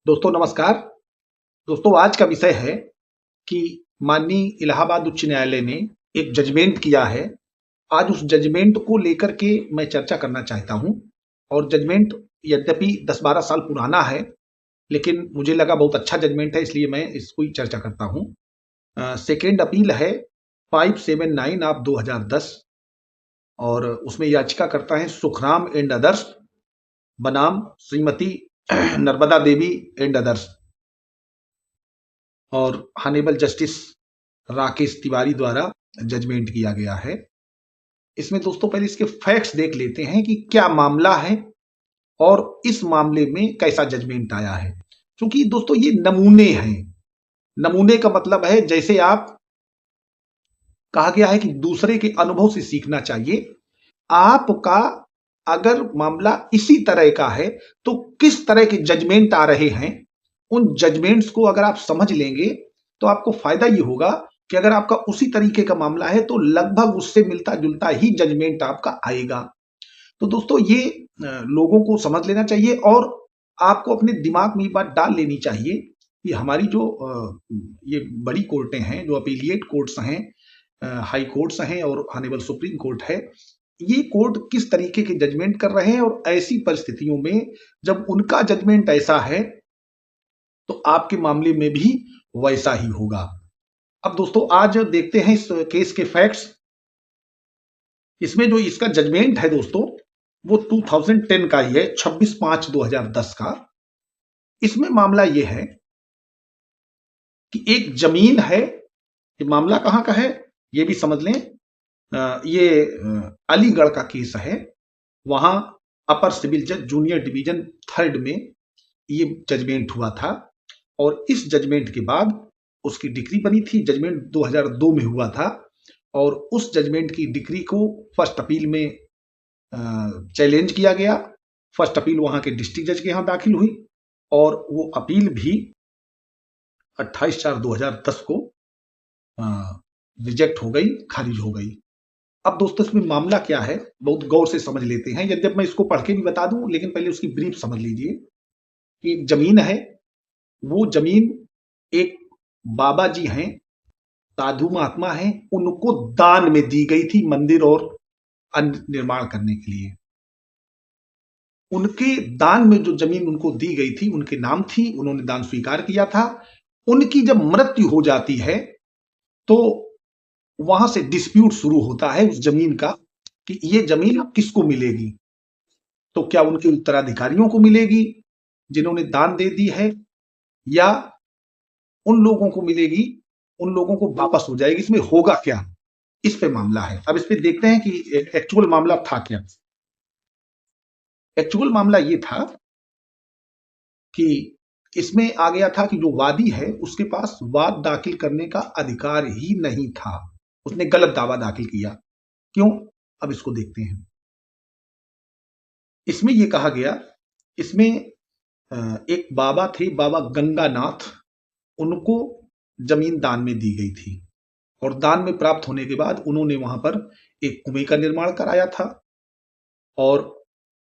दोस्तों नमस्कार। दोस्तों आज का विषय है कि माननीय इलाहाबाद उच्च न्यायालय ने एक जजमेंट किया है। आज उस जजमेंट को लेकर के मैं चर्चा करना चाहता हूं। और जजमेंट यद्यपि 10-12 साल पुराना है, लेकिन मुझे लगा बहुत अच्छा जजमेंट है, इसलिए मैं इसको ही चर्चा करता हूं। सेकेंड अपील है 579 ऑफ 2010 और उसमें याचिकाकर्ता हैं सुखराम एंड अदर्स बनाम श्रीमती नर्मदा देवी एंड अदर्स और हॉनेबल जस्टिस राकेश तिवारी द्वारा जजमेंट किया गया है। इसमें दोस्तों पहले इसके फैक्ट्स देख लेते हैं कि क्या मामला है और इस मामले में कैसा जजमेंट आया है। क्योंकि दोस्तों ये नमूने हैं। नमूने का मतलब है जैसे आप कहा गया है कि दूसरे के अनुभव से सीखना चाहिए। आपका अगर मामला इसी तरह का है तो किस तरह के जजमेंट आ रहे हैं, उन जजमेंट्स को अगर आप समझ लेंगे तो आपको फायदा ये होगा कि अगर आपका उसी तरीके का मामला है तो लगभग उससे मिलता जुलता ही जजमेंट आपका आएगा। तो दोस्तों ये लोगों को समझ लेना चाहिए और आपको अपने दिमाग में ये बात डाल लेनी चाहिए कि हमारी जो ये बड़ी कोर्टें हैं, जो अपीलिएट कोर्ट्स हैं, हाई कोर्ट्स हैं और हॉनेबल सुप्रीम कोर्ट है, ये कोर्ट किस तरीके के जजमेंट कर रहे हैं। और ऐसी परिस्थितियों में जब उनका जजमेंट ऐसा है तो आपके मामले में भी वैसा ही होगा। अब दोस्तों आज देखते हैं इस केस के फैक्ट्स। इसमें जो इसका जजमेंट है दोस्तों वो 2010 का ही है, 26/5/2010 का। इसमें मामला ये है कि एक जमीन है। ये मामला कहां का है ये भी समझ लें। ये अलीगढ़ का केस है। वहां अपर सिविल जज जूनियर डिवीजन 3rd में ये जजमेंट हुआ था और इस जजमेंट के बाद उसकी डिक्री बनी थी। जजमेंट 2002 में हुआ था और उस जजमेंट की डिक्री को फर्स्ट अपील में चैलेंज किया गया। फर्स्ट अपील वहां के डिस्ट्रिक्ट जज के यहां दाखिल हुई और वो अपील भी 28/4/2010 को रिजेक्ट हो गई, खारिज हो गई। अब दोस्तों इसमें मामला क्या है बहुत गौर से समझ लेते हैं। यद्यपि मैं इसको पढ़ के भी बता दूं, लेकिन पहले उसकी ब्रीफ समझ लीजिए कि एक जमीन है। वो जमीन एक बाबा जी हैं, साधु महात्मा हैं, उनको दान में दी गई थी मंदिर और अन्य निर्माण करने के लिए। उनके दान में जो जमीन उनको दी गई थी उनके नाम थी, उन्होंने दान स्वीकार किया था। उनकी जब मृत्यु हो जाती है तो वहां से डिस्प्यूट शुरू होता है उस जमीन का कि ये जमीन किसको मिलेगी। तो क्या उनके उत्तराधिकारियों को मिलेगी जिन्होंने दान दे दी है, या उन लोगों को मिलेगी, उन लोगों को वापस हो जाएगी। इसमें होगा क्या, इस पे मामला है। अब इस पे देखते हैं कि एक्चुअल मामला था क्या। एक्चुअल मामला ये था कि इसमें आ गया था कि जो वादी है उसके पास वाद दाखिल करने का अधिकार ही नहीं था। उसने गलत दावा दाखिल किया। क्यों, अब इसको देखते हैं। इसमें यह कहा गया, इसमें एक बाबा थे, बाबा गंगानाथ, उनको जमीन दान में दी गई थी और दान में प्राप्त होने के बाद उन्होंने वहां पर एक कुएं का निर्माण कराया था। और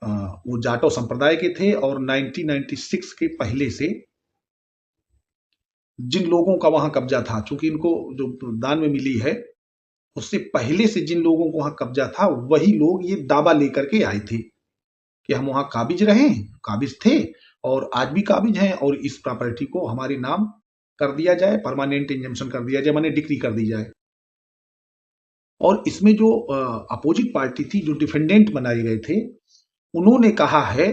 वो जाटो संप्रदाय के थे और 1996 के पहले से जिन लोगों का वहां कब्जा था, चूंकि इनको जो दान में मिली है उससे पहले से जिन लोगों को वहां कब्जा था वही लोग ये दावा लेकर के आए थे कि हम वहां काबिज रहे, काबिज थे और आज भी काबिज हैं और इस प्रॉपर्टी को हमारे नाम कर दिया जाए, परमानेंट इंजम्पशन कर दिया जाए, माने डिक्री कर दी जाए। और इसमें जो अपोजिट पार्टी थी, जो डिफेंडेंट बनाए गए थे, उन्होंने कहा है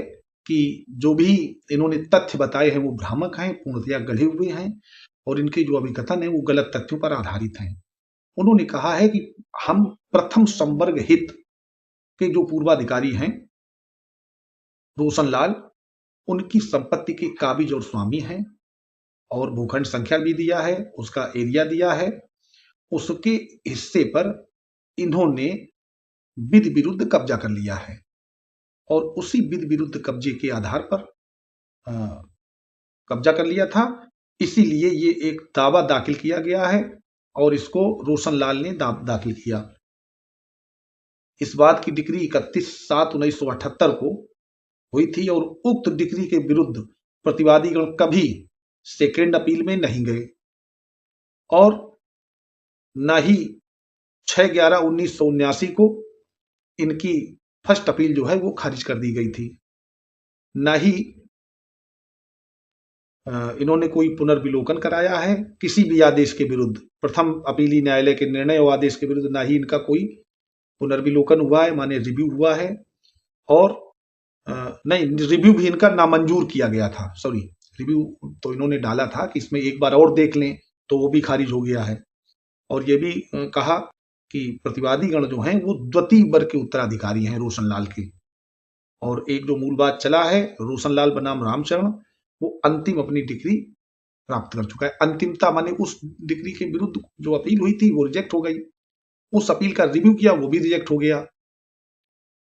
कि जो भी इन्होंने तथ्य बताए हैं वो भ्रामक हैं, पूर्णतया गढ़े हुए हैं और इनके जो अभिकथन है वो गलत तथ्यों पर आधारित हैं। उन्होंने कहा है कि हम प्रथम संवर्ग हित के जो पूर्वाधिकारी हैं रोशनलाल, उनकी संपत्ति के काबिज और स्वामी हैं और भूखंड संख्या भी दिया है, उसका एरिया दिया है। उसके हिस्से पर इन्होंने विधि विरुद्ध कब्जा कर लिया है और उसी विधि विरुद्ध कब्जे के आधार पर कब्जा कर लिया था। इसीलिए ये एक दावा दाखिल किया गया है और इसको रोशनलाल ने दाखिल किया। इस बात की डिक्री 31/7/1978 को हुई थी और उक्त डिक्री के विरुद्ध प्रतिवादीगण कभी सेकेंड अपील में नहीं गए और न ही 6/11/1979 को इनकी फर्स्ट अपील जो है वो खारिज कर दी गई थी। न ही इन्होंने कोई पुनर्विलोकन कराया है किसी भी आदेश के विरुद्ध, प्रथम अपीली न्यायालय के निर्णय और आदेश के विरुद्ध न ही इनका कोई पुनर्विलोकन हुआ है, माने रिव्यू हुआ है। और नहीं, रिव्यू भी इनका नामंजूर किया गया था। सॉरी, रिव्यू तो इन्होंने डाला था कि इसमें एक बार और देख लें, तो वो भी खारिज हो गया है। और ये भी कहा कि प्रतिवादीगण जो हैं वो द्वितीय वर्ग के उत्तराधिकारी हैं रोशनलाल के। और एक जो मूल बात चला है, रोशनलाल बनाम रामचरण वो अंतिम अपनी डिग्री प्राप्त कर चुका है। अंतिमता माने उस डिग्री के विरुद्ध जो अपील हुई थी वो रिजेक्ट हो गई, उस अपील का रिव्यू किया वो भी रिजेक्ट हो गया,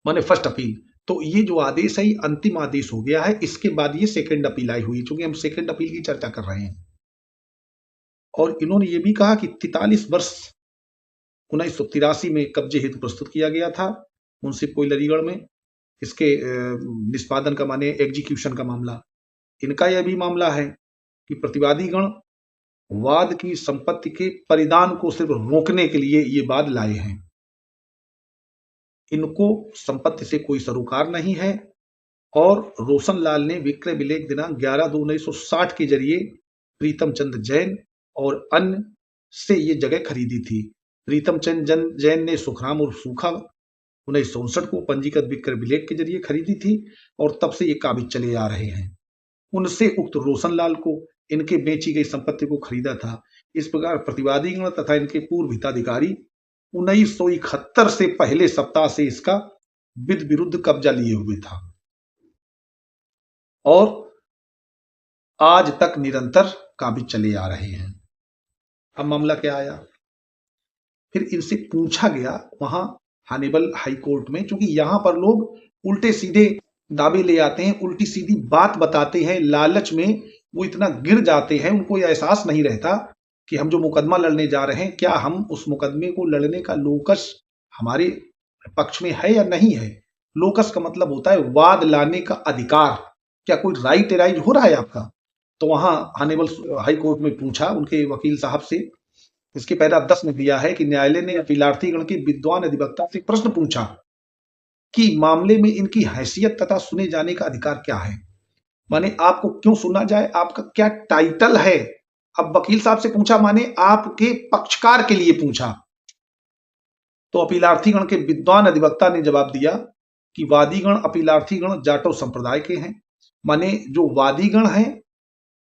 माने फर्स्ट अपील। तो ये जो आदेश है ये अंतिम आदेश हो गया है। इसके बाद ये सेकंड अपील आई हुई, क्योंकि हम सेकंड अपील की चर्चा कर रहे हैं। और इन्होंने ये भी कहा कि 43 वर्ष 1983 में कब्जे हेतु प्रस्तुत किया गया था मुंसिफ कोइलरीगढ़ में, इसके निष्पादन का माने एग्जीक्यूशन का मामला। इनका यह भी मामला है कि प्रतिवादीगण वाद की संपत्ति के परिधान को सिर्फ रोकने के लिए ये वाद लाए हैं। इनको संपत्ति से कोई सरोकार नहीं है। और रोशनलाल ने विक्रय विलेख दिनांक 11/2/1960 के जरिए प्रीतम चंद जैन और अन्य से ये जगह खरीदी थी। प्रीतम चंद जैन ने सुखराम और सूखा 1959 को पंजीकृत विक्रय विलेख के जरिए खरीदी थी और तब से ये काबिज चले आ रहे हैं। उनसे उक्त रोशनलाल को इनके बेची गई संपत्ति को खरीदा था। इस प्रकार प्रतिवादीगण तथा इनके पूर्व हिताधिकारी 1971 से पहले सप्ताह से इसका विध विरुद्ध कब्जा लिए हुए था और आज तक निरंतर काबिज चले आ रहे हैं। अब मामला क्या आया, फिर इनसे पूछा गया वहां हानिबल हाई कोर्ट में, क्योंकि यहां पर लोग उल्टे सीधे दावे ले आते हैं, उल्टी सीधी बात बताते हैं, लालच में वो इतना गिर जाते हैं, उनको यह एहसास नहीं रहता कि हम जो मुकदमा लड़ने जा रहे हैं, क्या हम उस मुकदमे को लड़ने का लोकस हमारे पक्ष में है या नहीं है। लोकस का मतलब होता है वाद लाने का अधिकार, क्या कोई राइट एराइज हो रहा है आपका। तो वहां हानिबल हाई कोर्ट में पूछा उनके वकील साहब से, इसके पैरा 10 में दिया है कि न्यायालय ने अपीलार्थीगण के विद्वान अधिवक्ता से प्रश्न पूछा कि मामले में इनकी हैसियत तथा सुने जाने का अधिकार क्या है, माने आपको क्यों सुना जाए, आपका क्या टाइटल है। अब वकील साहब से पूछा माने आपके पक्षकार के लिए पूछा। तो अपीलार्थीगण के विद्वान अधिवक्ता ने जवाब दिया कि वादीगण अपीलार्थीगण जाटव संप्रदाय के हैं, माने जो वादीगण हैं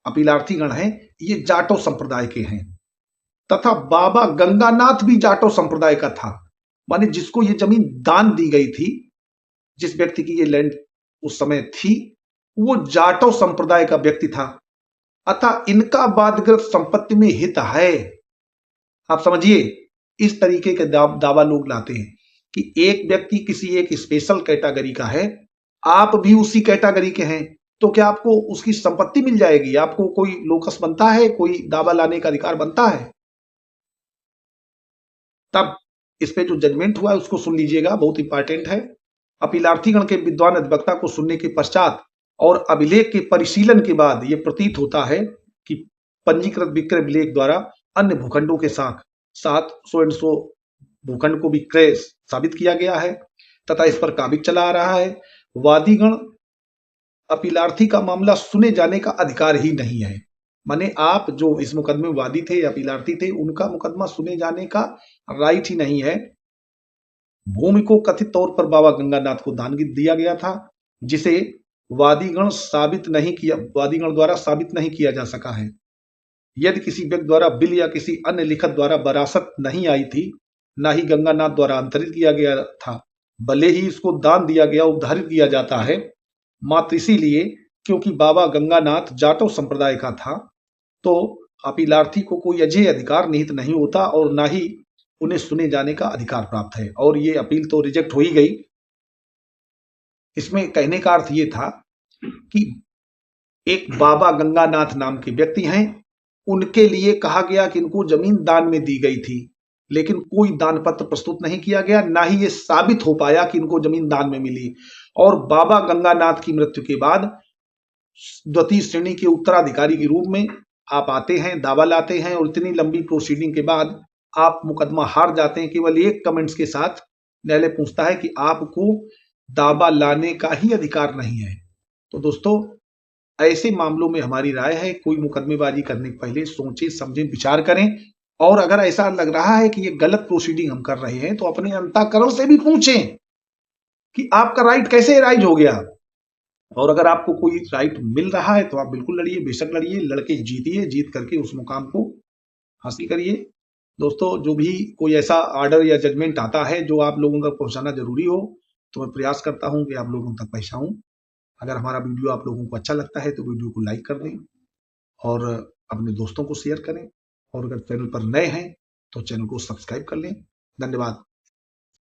अपीलार्थीगण हैं ये जाटव संप्रदाय के हैं, तथा बाबा गंगानाथ भी जाटव संप्रदाय का था, माने जिसको ये जमीन दान दी गई थी, जिस व्यक्ति की ये लैंड उस समय थी वो जाटव संप्रदाय का व्यक्ति था, अतः इनका वादग्रस्त संपत्ति में हित है। आप समझिए, इस तरीके के दावा लोग लाते हैं कि एक व्यक्ति किसी एक स्पेशल कैटेगरी का है, आप भी उसी कैटेगरी के हैं, तो क्या आपको उसकी संपत्ति मिल जाएगी, आपको कोई लोकस बनता है, कोई दावा लाने का अधिकार बनता है। तब इस पे जो जजमेंट हुआ है उसको सुन लीजिएगा, बहुत इंपॉर्टेंट है। अपीलार्थीगण के विद्वान अधिवक्ता को सुनने के पश्चात और अभिलेख के परिशीलन के बाद यह प्रतीत होता है कि पंजीकृत विक्रय विलेख द्वारा अन्य भूखंडों के साथ साथ 100 भूखंड को भी क्रय साबित किया गया है तथा इस पर काबिज चला आ रहा है। वादीगण अपीलार्थी का मामला सुने जाने का अधिकार ही नहीं है, माने आप जो इस मुकदमे में वादी थे या अपीलार्थी थे उनका मुकदमा सुने जाने का राइट ही नहीं है। भूमि को कथित तौर पर बाबा गंगानाथ को दान दिया गया था, जिसे वादीगण द्वारा साबित नहीं किया जा सका है। यदि किसी व्यक्ति द्वारा बिल या किसी अन्य लिखत द्वारा वरासत नहीं आई थी, ना ही गंगानाथ द्वारा अंतरित किया गया था, भले ही इसको दान दिया गया उद्धारित किया जाता है, मात्र इसीलिए क्योंकि बाबा गंगानाथ जाटव संप्रदाय का था, तो अपीलार्थी को कोई अजय अधिकार निहित नहीं होता और ना ही उन्हें सुने जाने का अधिकार प्राप्त है। और ये अपील तो रिजेक्ट हो ही गई। इसमें कहने का अर्थ ये था कि एक बाबा गंगानाथ नाम के व्यक्ति हैं, उनके लिए कहा गया कि इनको जमीन दान में दी गई थी, लेकिन कोई दान पत्र प्रस्तुत नहीं किया गया, ना ही ये साबित हो पाया कि इनको जमीन दान में मिली। और बाबा गंगानाथ की मृत्यु के बाद द्वितीय श्रेणी के उत्तराधिकारी के रूप में आप आते हैं, दावा लाते हैं और इतनी लंबी प्रोसीडिंग के बाद आप मुकदमा हार जाते हैं केवल एक कमेंट्स के साथ। न्यायालय पूछता है कि आपको दावा लाने का ही अधिकार नहीं है। तो दोस्तों, ऐसे मामलों में हमारी राय है, कोई मुकदमेबाजी करने के पहले सोचें, समझें, विचार करें। और अगर ऐसा लग रहा है कि ये गलत प्रोसीडिंग हम कर रहे हैं, तो अपने अंतःकरण से भी पूछें कि आपका राइट कैसे राइज हो गया। और अगर आपको कोई राइट मिल रहा है तो आप बिल्कुल लड़िए, बेशक लड़िए, लड़के जीतिए, जीत करके उस मुकाम को हासिल करिए। दोस्तों, जो भी कोई ऐसा ऑर्डर या जजमेंट आता है जो आप लोगों तक पहुंचाना जरूरी हो, तो मैं प्रयास करता हूं कि आप लोगों तक पहुंचाऊं। अगर हमारा वीडियो आप लोगों को अच्छा लगता है तो वीडियो को लाइक कर दें और अपने दोस्तों को शेयर करें। और अगर चैनल पर नए हैं तो चैनल को सब्सक्राइब कर लें। धन्यवाद।